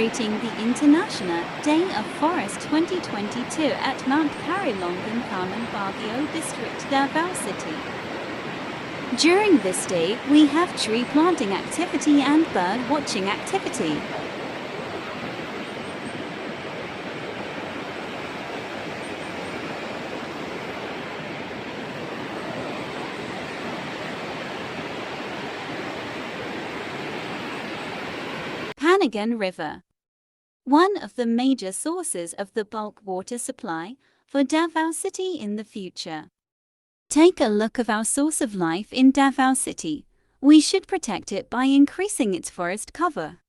celebrating the International Day of Forest 2022 at Mount Carilongan, Carmen Baguio District, Davao City. During this day, we have tree planting activity and bird watching activity. Panagan River, one of the major sources of the bulk water supply for Davao City in the future. Take a look of our source of life in Davao City. We should protect it by increasing its forest cover.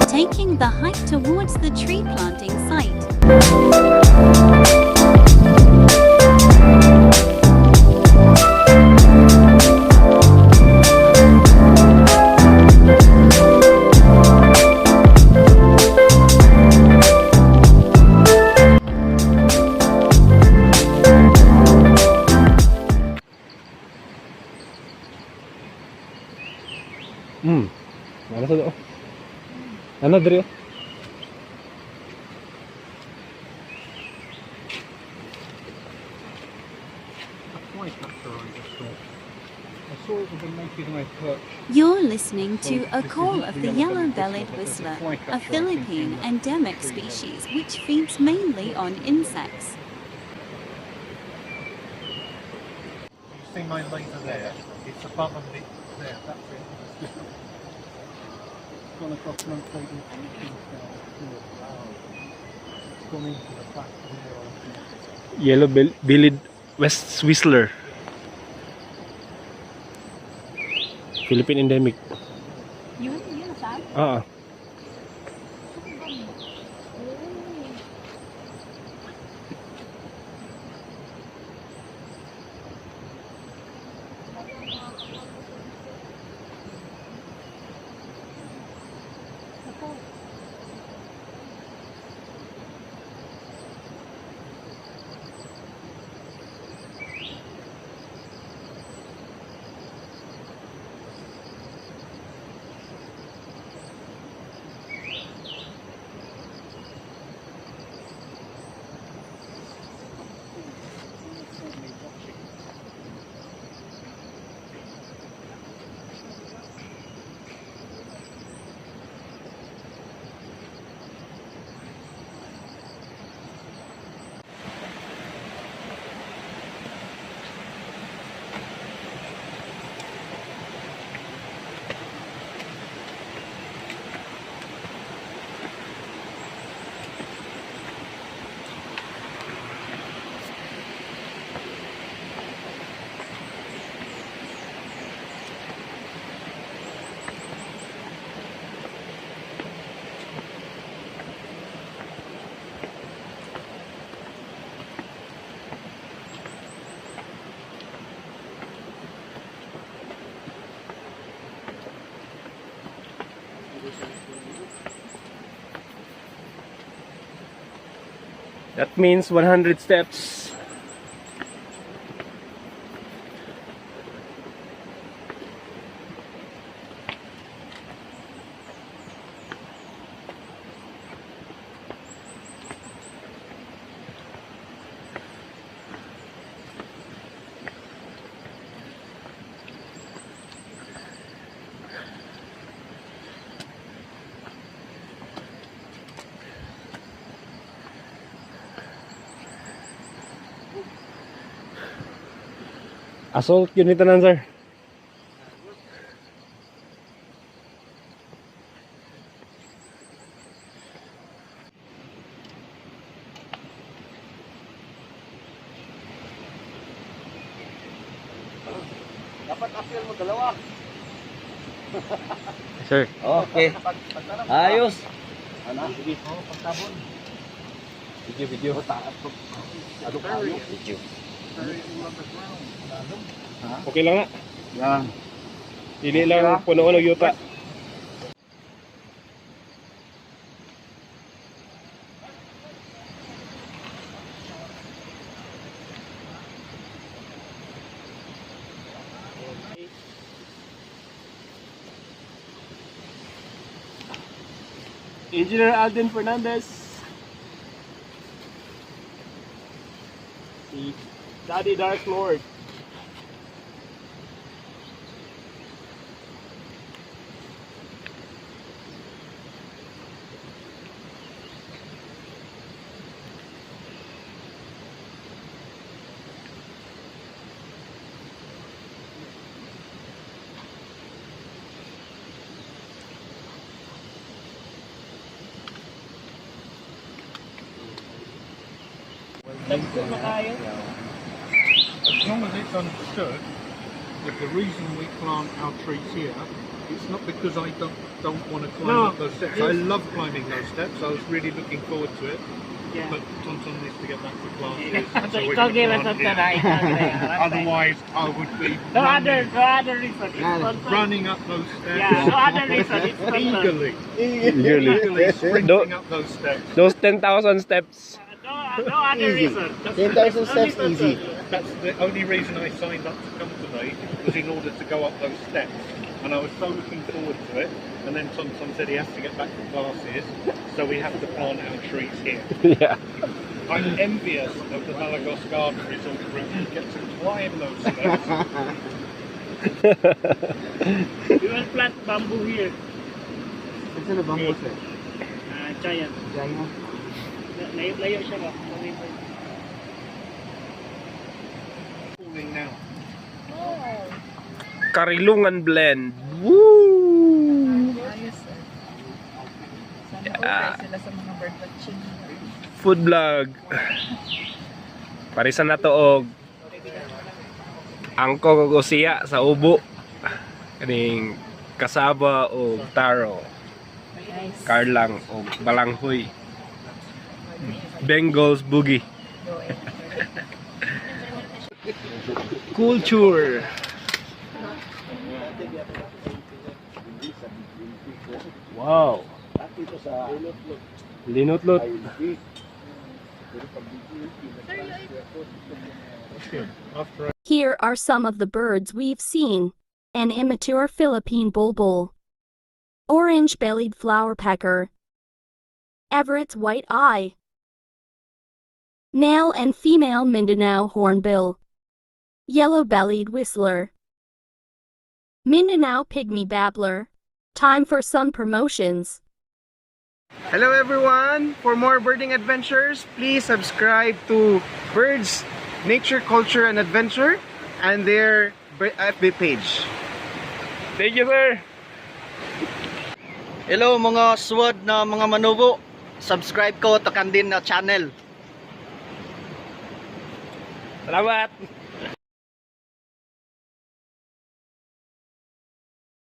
Taking the hike towards the tree planting site. Mana sa do? Ano diri? You're listening to a call of the yellow-bellied whistler, a Philippine endemic species which feeds mainly on insects. You see my laser there? It's above and there. That's it. It's gone across Mount Clayton and it's gone into the back of the Yellow-bellied West Whistler. Philippine endemic. Yun saan? Ah. That means 100 steps. Assault yun ito nan, sir. dapat appeal mo dalawa. Sir. Okay. Ayos. Ano? Sige. Oh, pagtabon. Video. Ano kayo? Video. Okay lang na. Yan. Dili lang puno ng yuta. Engineer Alden Fernandez. Si Daddy Dark Lord. As long as it's understood that the reason we plant our trees here, it's not because I don't want to climb up those steps. I love climbing those steps. I was really looking forward to it. Yeah. But Tonton needs to get back to classes. So we ikaw can give us plant something here. right? Otherwise, I would be No other reason. It's sponsor. running up those steps Yeah, no other reason. It's sponsor. eagerly sprinting up those steps. Those 10,000 steps. No other reason. 10,000 steps, easy. That's the only reason I signed up to come today, was in order to go up those steps. And I was so looking forward to it. And then Tom said he has to get back to classes, so we have to plant our trees here. Yeah. I'm envious of the Malagos Garden Resort group who get to climb those steps. We will plant bamboo here. Saan na bang sir? Giant. Giant. Layo siya ba? Falling now. Karilungan blend. Woo! Ayos eh. Sana okay sila sa mga bird watching. Food vlog. Parisan na to og angko kog usiya sa ubo. Kaning kasaba og taro. Nice. Karlang og balanghoy. Bengals boogie. Culture. Wow. Linutlot. Here are some of the birds we've seen. An immature Philippine bulbul. Orange-bellied flowerpecker. Everett's white eye. Male and female Mindanao hornbill. Yellow-bellied whistler. Mindanao pygmy babbler. Time for some promotions. Hello everyone! For more birding adventures, please subscribe to Birds, Nature, Culture and Adventure and their FB page. Thank you, sir. Hello mga swad na mga manubo. Subscribe ko to kandin na channel. Salamat.